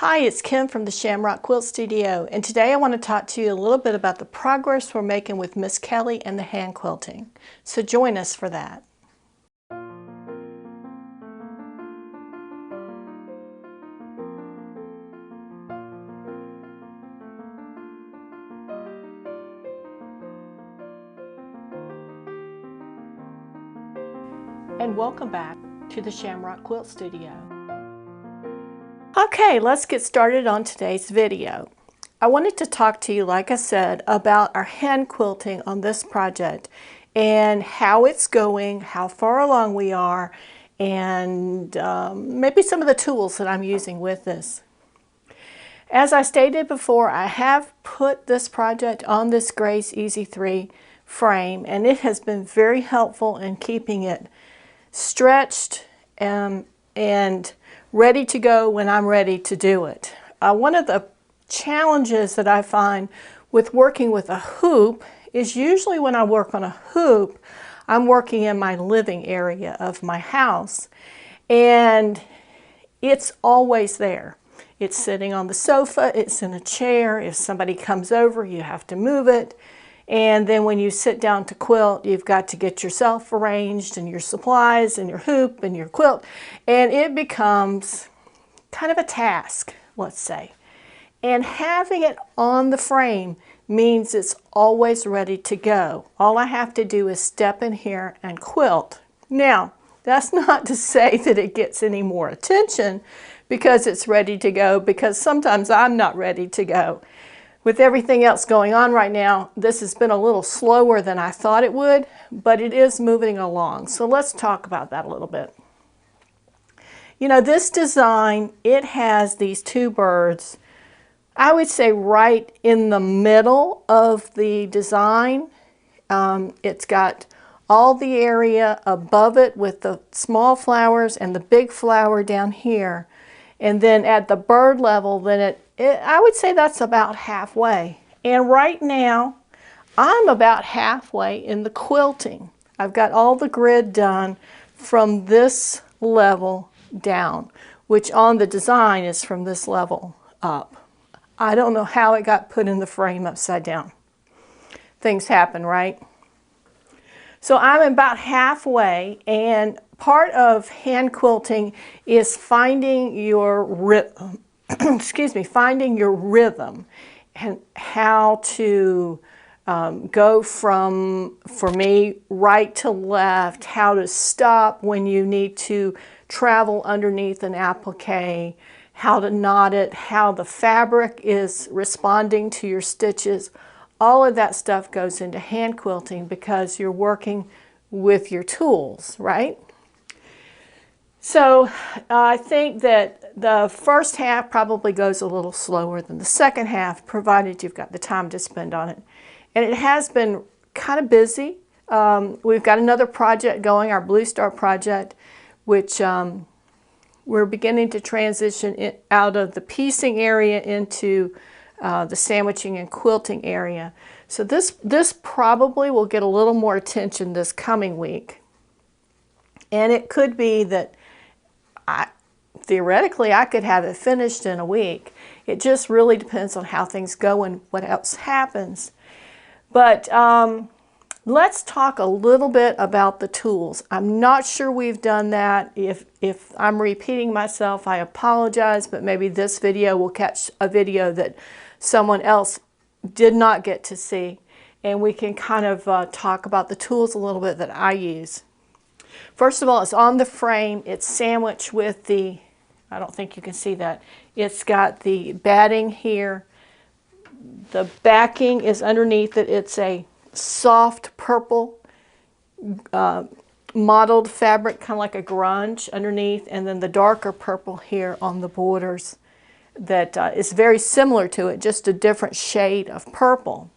Hi, it's Kim from the Shamrock Quilt Studio, and today I want to talk to you a little bit about the progress we're making with Miss Kelly and the hand quilting. So join us for that. And welcome back to the Shamrock Quilt Studio. Okay, let's get started on today's video. I wanted to talk to you, like I said, about our hand quilting on this project and how it's going, how far along we are, and maybe some of the tools that I'm using with this. As I stated before, I have put this project on this Grace Easy 3 frame, and it has been very helpful in keeping it stretched and ready to go when I'm ready to do it. One of the challenges that I find with working with a hoop is usually when I work on a hoop, I'm working in my living area of my house, and it's always there. It's sitting on the sofa, it's in a chair. If somebody comes over, you have to move it. And then when you sit down to quilt, you've got to get yourself arranged and your supplies and your hoop and your quilt. And it becomes kind of a task, let's say. And having it on the frame means it's always ready to go. All I have to do is step in here and quilt. Now, that's not to say that it gets any more attention because it's ready to go, because sometimes I'm not ready to go. With everything else going on right now, this has been a little slower than I thought it would, but it is moving along. So let's talk about that a little bit. You know, this design, it has these two birds, I would say right in the middle of the design. It's got all the area above it with the small flowers and the big flower down here. And then at the bird level, then I would say that's about halfway. And right now, I'm about halfway in the quilting. I've got all the grid done from this level down, which on the design is from this level up. I don't know how it got put in the frame upside down. Things happen, right? So I'm about halfway, and part of hand quilting is finding your rhythm. Finding your rhythm and how to go from, for me, right to left, how to stop when you need to travel underneath an applique, how to knot it, how the fabric is responding to your stitches. All of that stuff goes into hand quilting because you're working with your tools, right? So I think that the first half probably goes a little slower than the second half, provided you've got the time to spend on it. And it has been kind of busy. We've got another project going, our Blue Star project, which we're beginning to transition out of the piecing area into the sandwiching and quilting area. So this probably will get a little more attention this coming week. And it could be that theoretically I could have it finished in a week. It just really depends on how things go and what else happens. But let's talk a little bit about the tools. I'm not sure we've done that. If I'm repeating myself, I apologize, but maybe this video will catch a video that someone else did not get to see, and we can kind of talk about the tools a little bit that I use. First of all, it's on the frame. It's sandwiched with the, I don't think you can see that. It's got the batting here. The backing is underneath it. It's a soft purple mottled fabric, kind of like a grunge underneath, and then the darker purple here on the borders that is very similar to it, just a different shade of purple.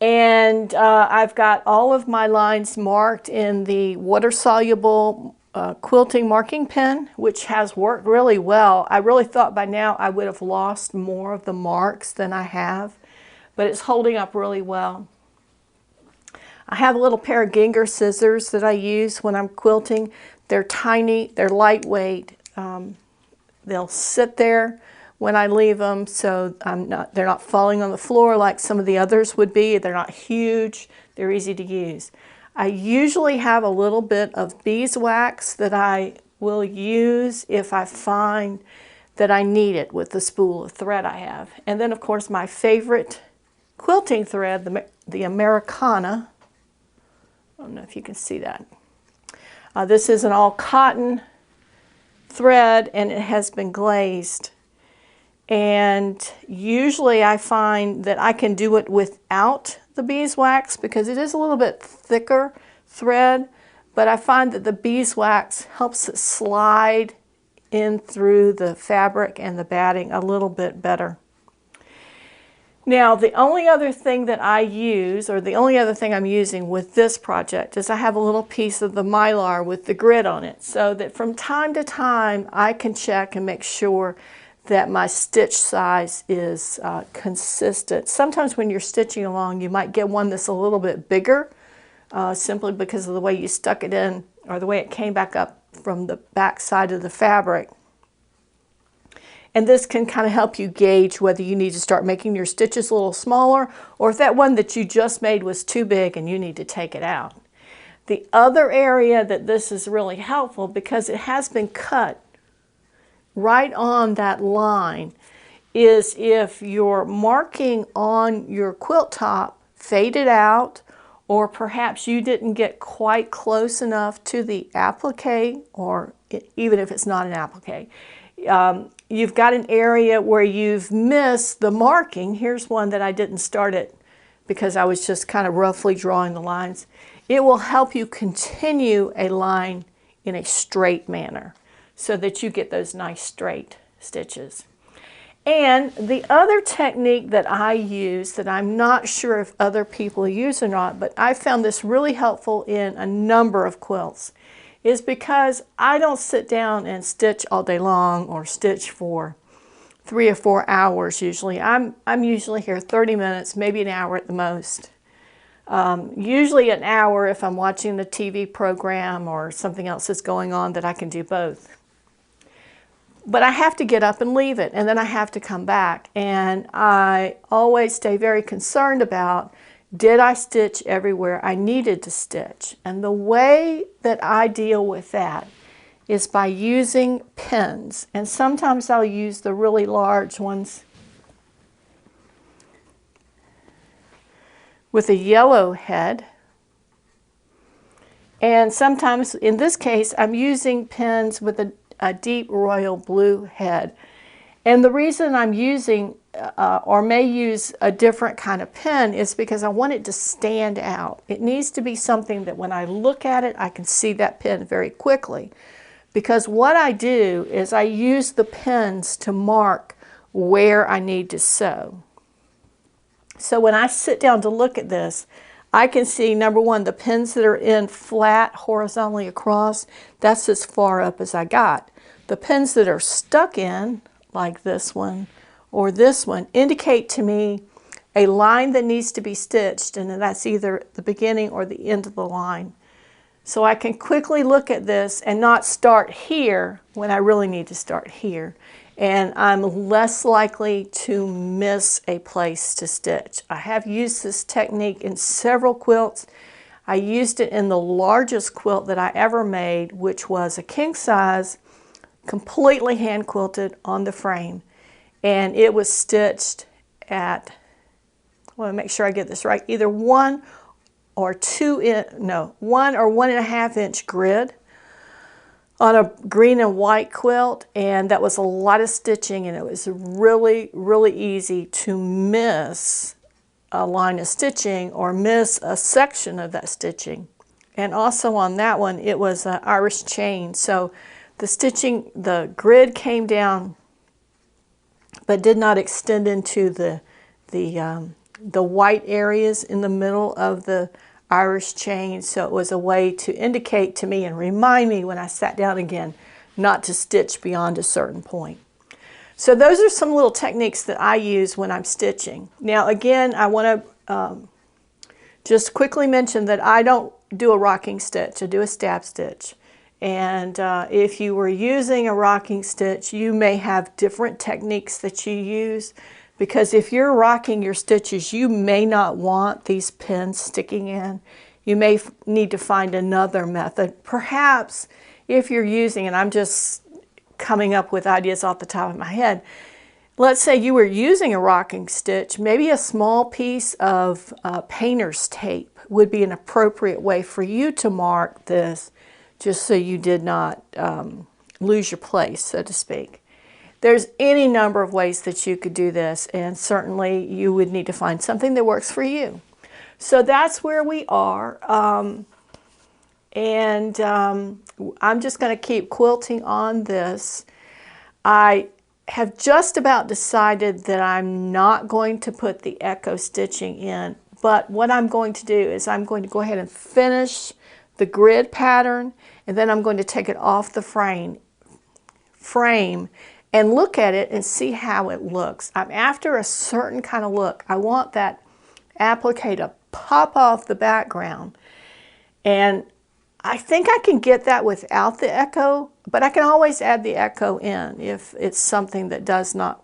And I've got all of my lines marked in the water-soluble quilting marking pen, which has worked really well. I really thought by now I would have lost more of the marks than I have, but it's holding up really well. I have a little pair of Ginger scissors that I use when I'm quilting. They're tiny, they're lightweight. They'll sit there when I leave them, so they're not falling on the floor like some of the others would be. They're not huge, they're easy to use. I usually have a little bit of beeswax that I will use if I find that I need it with the spool of thread I have. And then of course my favorite quilting thread, the Americana. I don't know if you can see that. This is an all cotton thread and it has been glazed. And usually I find that I can do it without the beeswax because it is a little bit thicker thread, but I find that the beeswax helps it slide in through the fabric and the batting a little bit better. Now, the only other thing that I use, or the only other thing I'm using with this project, is I have a little piece of the Mylar with the grid on it, so that from time to time I can check and make sure that my stitch size is consistent. Sometimes when you're stitching along, you might get one that's a little bit bigger, simply because of the way you stuck it in, or the way it came back up from the back side of the fabric. And this can kind of help you gauge whether you need to start making your stitches a little smaller, or if that one that you just made was too big and you need to take it out. The other area that this is really helpful, because it has been cut right on that line, is if you're marking on your quilt top faded out, or perhaps you didn't get quite close enough to the applique, or even if it's not an applique, you've got an area where you've missed the marking. Here's one that I didn't start it because I was just kind of roughly drawing the lines. It will help you continue a line in a straight manner so that you get those nice straight stitches. And the other technique that I use, that I'm not sure if other people use or not, but I found this really helpful in a number of quilts, is because I don't sit down and stitch all day long or stitch for 3 or 4 hours usually. I'm usually here 30 minutes, maybe an hour at the most. Usually an hour if I'm watching the TV program or something else that's going on that I can do both. But I have to get up and leave it, and then I have to come back. And I always stay very concerned about, did I stitch everywhere I needed to stitch? And the way that I deal with that is by using pins. And sometimes I'll use the really large ones with a yellow head. And sometimes, in this case, I'm using pins with a deep royal blue head. And the reason I'm using or may use a different kind of pen is because I want it to stand out. It needs to be something that when I look at it, I can see that pen very quickly. Because what I do is I use the pens to mark where I need to sew. So when I sit down to look at this, I can see, number one, the pins that are in flat horizontally across, that's as far up as I got. The pins that are stuck in, like this one or this one, indicate to me a line that needs to be stitched, and that's either the beginning or the end of the line. So I can quickly look at this and not start here when I really need to start here. And I'm less likely to miss a place to stitch. I have used this technique in several quilts. I used it in the largest quilt that I ever made, which was a king size, completely hand quilted on the frame. And it was stitched at, I want to make sure I get this right, either 1 or 1.5 inch grid on a green and white quilt, and that was a lot of stitching, and it was really, really easy to miss a line of stitching or miss a section of that stitching. And also on that one, it was an Irish chain, so the stitching, the grid came down but did not extend into the white areas in the middle of the Irish chain, so it was a way to indicate to me and remind me when I sat down again not to stitch beyond a certain point. So those are some little techniques that I use when I'm stitching. Now again, I want to just quickly mention that I don't do a rocking stitch, I do a stab stitch. And if you were using a rocking stitch, you may have different techniques that you use, because if you're rocking your stitches, you may not want these pins sticking in. You may need to find another method. Perhaps if you're using, and I'm just coming up with ideas off the top of my head, let's say you were using a rocking stitch, maybe a small piece of painter's tape would be an appropriate way for you to mark this, just so you did not lose your place, so to speak. There's any number of ways that you could do this, and certainly you would need to find something that works for you. So that's where we are, I'm just going to keep quilting on this. I have just about decided that I'm not going to put the echo stitching in, but what I'm going to do is I'm going to go ahead and finish the grid pattern, and then I'm going to take it off the frame and look at it and see how it looks. I'm after a certain kind of look. I want that applique to pop off the background, and I think I can get that without the echo, but I can always add the echo in if it's something that does not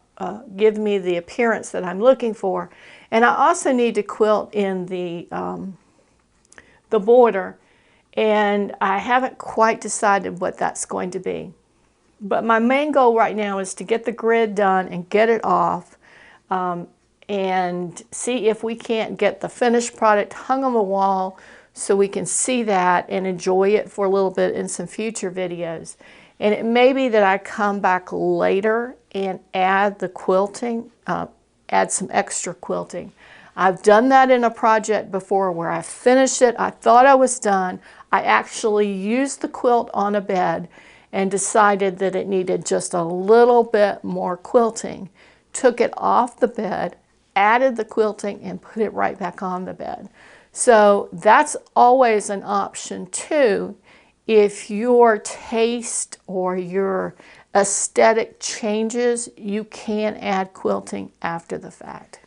give me the appearance that I'm looking for. And I also need to quilt in the border, and I haven't quite decided what that's going to be. But my main goal right now is to get the grid done and get it off, and see if we can't get the finished product hung on the wall so we can see that and enjoy it for a little bit in some future videos. And it may be that I come back later and add the quilting, add some extra quilting. I've done that in a project before where I finished it. I thought I was done. I actually used the quilt on a bed and decided that it needed just a little bit more quilting. Took it off the bed, added the quilting, and put it right back on the bed. So that's always an option too. If your taste or your aesthetic changes, you can add quilting after the fact.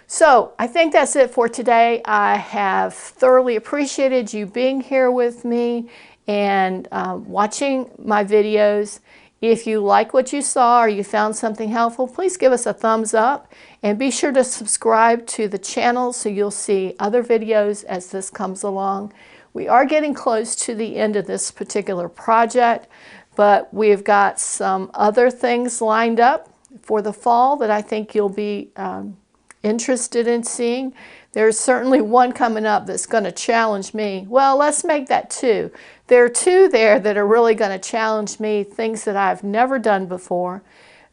So I think that's it for today. I have thoroughly appreciated you being here with me and watching my videos. If you like what you saw or you found something helpful, please give us a thumbs up, and be sure to subscribe to the channel so you'll see other videos as this comes along. We are getting close to the end of this particular project, but we've got some other things lined up for the fall that I think you'll be interested in seeing. There's certainly one coming up that's going to challenge me. Well, let's make that two. There are two there that are really going to challenge me, things that I've never done before,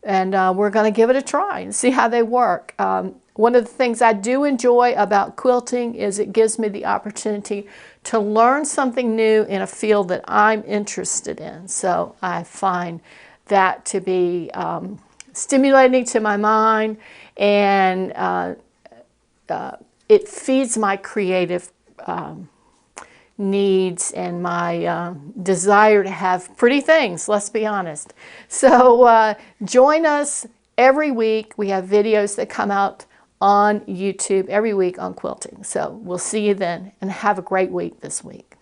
and we're going to give it a try and see how they work. One of the things I do enjoy about quilting is it gives me the opportunity to learn something new in a field that I'm interested in. So I find that to be stimulating to my mind, and it feeds my creative needs and my desire to have pretty things, let's be honest. So join us every week. We have videos that come out on YouTube every week on quilting. So we'll see you then, and have a great week this week.